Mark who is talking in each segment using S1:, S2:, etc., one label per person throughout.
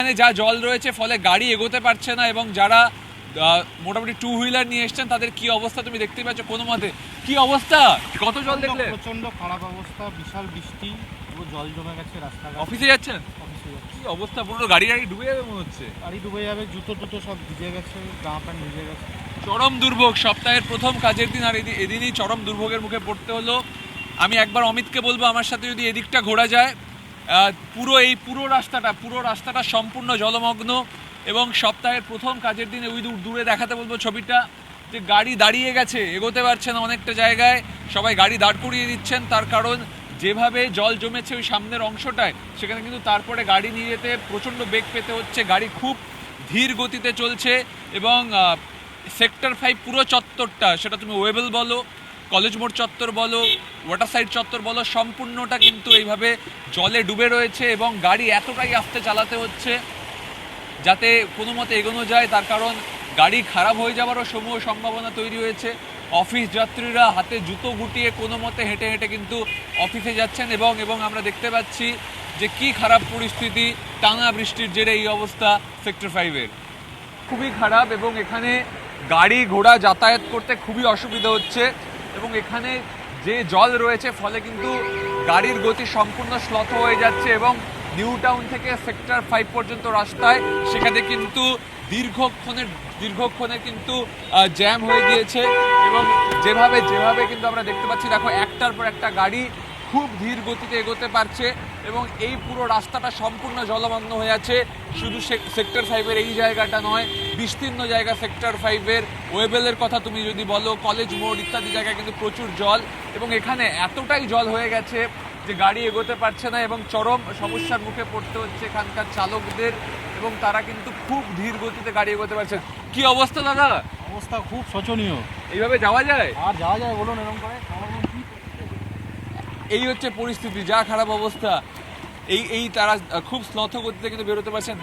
S1: এখানে যা জল রয়েছে ফলে গাড়ি এগোতে পারছে না, এবং যারা মোটামুটি টু হুইলার নিয়ে এসছেন তাদের কি অবস্থা তুমি দেখতে পাচ্ছ। কোনো মতে কি অবস্থা, কত জল দেখলে?
S2: প্রচন্ড খারাপ অবস্থা, বিশাল বৃষ্টি, পুরো জল জমে গেছে রাস্তাঘাট।
S1: অফিসে যাচ্ছেন? কি অবস্থা, পুরো গাড়ি ডুবে যাবে মনে হচ্ছে।
S2: গাড়ি ডুবে যাবে, জুতো টুতো সব ভিজে গেছে, জামা প্যান্ট ভিজে গেছে।
S1: চরম দুর্ভোগ, সপ্তাহের প্রথম কাজের দিন আর এদিনই চরম দুর্ভোগের মুখে পড়তে হলো। আমি একবার অমিতকে বলবো আমার সাথে যদি এদিকটা ঘোরা যায়, পুরো রাস্তাটা সম্পূর্ণ জলমগ্ন, এবং সপ্তাহের প্রথম কাজের দিনে ওই দূরে দেখাতে বলবো ছবিটা, যে গাড়ি দাঁড়িয়ে গেছে, এগোতে পারছে না অনেকটা জায়গায়, সবাই গাড়ি দাঁড় করিয়ে দিচ্ছেন, তার কারণ যেভাবে জল জমেছে ওই সামনের অংশটায়, সেখানে কিন্তু তারপরে গাড়ি নিয়ে যেতে প্রচণ্ড বেগ পেতে হচ্ছে, গাড়ি খুব ধীর গতিতে চলছে, এবং সেক্টর 5 পুরো চত্বরটা, সেটা তুমি ওয়েবেল বলো, কলেজ মোড় চত্বর বলো, ওয়াটার সাইড চত্বর বলো, সম্পূর্ণটা কিন্তু এইভাবে জলে ডুবে রয়েছে, এবং গাড়ি এতটাই আস্তে চালাতে হচ্ছে যাতে কোনো মতে এগোনো যায়, তার কারণ গাড়ি খারাপ হয়ে যাওয়ারও সমূহ সম্ভাবনা তৈরি হয়েছে। অফিস যাত্রীরা হাতে জুতো গুটিয়ে কোনো মতে হেঁটে হেঁটে কিন্তু অফিসে যাচ্ছেন, এবং আমরা দেখতে পাচ্ছি যে কি খারাপ পরিস্থিতি, টানা বৃষ্টির জেরে এই অবস্থা সেক্টর 5-এর খুবই খারাপ, এবং এখানে গাড়ি ঘোড়া যাতায়াত করতে খুবই অসুবিধা হচ্ছে, এবং এখানে যে জল রয়েছে ফলে কিন্তু গাড়ির গতি সম্পূর্ণ শ্লথ হয়ে যাচ্ছে, এবং নিউ টাউন থেকে সেক্টর 5 পর্যন্ত রাস্তায় সেখানে কিন্তু দীর্ঘক্ষণে কিন্তু জ্যাম হয়ে গিয়েছে, এবং যেভাবে কিন্তু আমরা দেখতে পাচ্ছি, দেখো একটার পর একটা গাড়ি খুব ধীর গতিতে এগোতে পারছে, এবং এই পুরো রাস্তাটা সম্পূর্ণ জলমগ্ন হয়ে আছে। শুধু সেক্টর 5-এর এই জায়গাটা নয়, বিস্তীর্ণ জায়গা সেক্টর 5-এর, ওয়েবেলের কথা তুমি যদি বলো, কলেজ মোড় ইত্যাদি জায়গায় কিন্তু প্রচুর জল, এবং এখানে এতটাই জল হয়ে গেছে যে গাড়ি এগোতে পারছে না, এবং চরম সমস্যার মুখে পড়তে হচ্ছে এখানকার চালকদের, এবং তারা কিন্তু খুব ধীর গতিতে গাড়ি এগোতে পারছে। কি অবস্থা দাদা?
S2: অবস্থা খুব শোচনীয়।
S1: এইভাবে যাওয়া যায়?
S2: আর যাওয়া যায় বলুন এরকম করে?
S1: এই হচ্ছে পরিস্থিতি, যা খারাপ অবস্থা। এই তারা খুব স্লথ গতিতে কিন্তু বেরোতে পারছেন।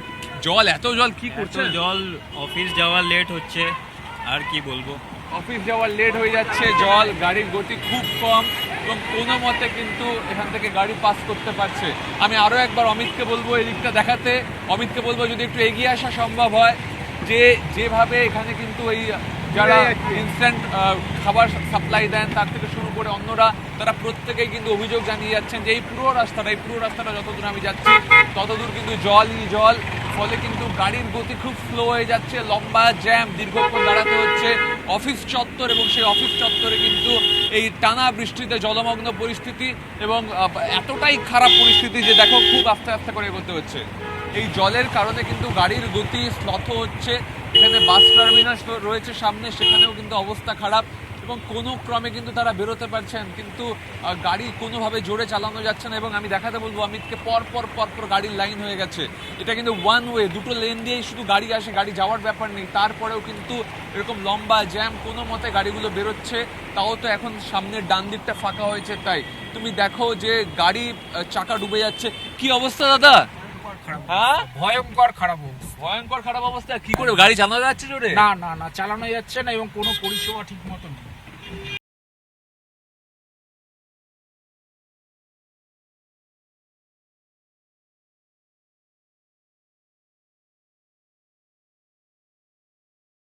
S1: এত জল কি করছে?
S3: জল, অফিস যাওয়া লেট হচ্ছে, আর কি বলবো।
S1: অফিস যাওয়ার লেট হয়ে যাচ্ছে, জল, গাড়ির গতি খুব কম, এবং কোনো মতে কিন্তু এখান থেকে গাড়ি পাস করতে পারছে। আমি আরও একবার অমিতকে বলবো এদিকটা দেখাতে, অমিতকে বলবো যদি একটু এগিয়ে আসা সম্ভব হয়, যেভাবে এখানে কিন্তু এই যারা ইনস্ট্যান্ট খাবার সাপ্লাই দেন তার থেকে শুরু করে অন্যরা, তারা প্রত্যেকেই কিন্তু অভিযোগ জানিয়ে যাচ্ছেন যে এই পুরো রাস্তাটা যতদূর আমি যাচ্ছি ততদূর কিন্তু জল, ফলে কিন্তু গাড়ির গতি খুব স্লো হয়ে যাচ্ছে, লম্বা জ্যাম, দীর্ঘক্ষণ দাঁড়াতে হচ্ছে অফিস চত্বর, এবং সেই অফিস চত্বরে কিন্তু এই টানা বৃষ্টিতে জলমগ্ন পরিস্থিতি, এবং এতটাই খারাপ পরিস্থিতি যে দেখো খুব আস্তে আস্তে করে এগোতে হচ্ছে। এই জলের কারণে কিন্তু গাড়ির গতি শ্লথ হচ্ছে। এখানে বাস টার্মিনাস রয়েছে সামনে, সেখানেও কিন্তু অবস্থা খারাপ, এবং কোনো ক্রমে কিন্তু তারা বেরোতে পারছেন, কিন্তু গাড়ি কোনোভাবে জোরে চালানো যাচ্ছে না, এবং আমি দেখাতে বলবো অমিতকে পর গাড়ির লাইন হয়ে গেছে। এটা কিন্তু ওয়ান ওয়ে, দুটো লেন দিয়েই শুধু গাড়ি আসে, গাড়ি যাওয়ার ব্যাপার নেই, তারপরেও কিন্তু এরকম লম্বা জ্যাম, কোনো মতে গাড়িগুলো বেরোচ্ছে, তাও তো এখন সামনের ডান দিকটা ফাঁকা হয়েছে। তাই তুমি দেখো যে গাড়ি চাকা ডুবে যাচ্ছে। কি অবস্থা দাদা? হ্যাঁ,
S2: ভয়ঙ্কর খারাপ
S1: অবস্থা। কি করে গাড়ি চালানো যাচ্ছে জোরে?
S2: না চালানো যাচ্ছে না, এবং কোনো পরিষেবা ঠিক মতো নেই।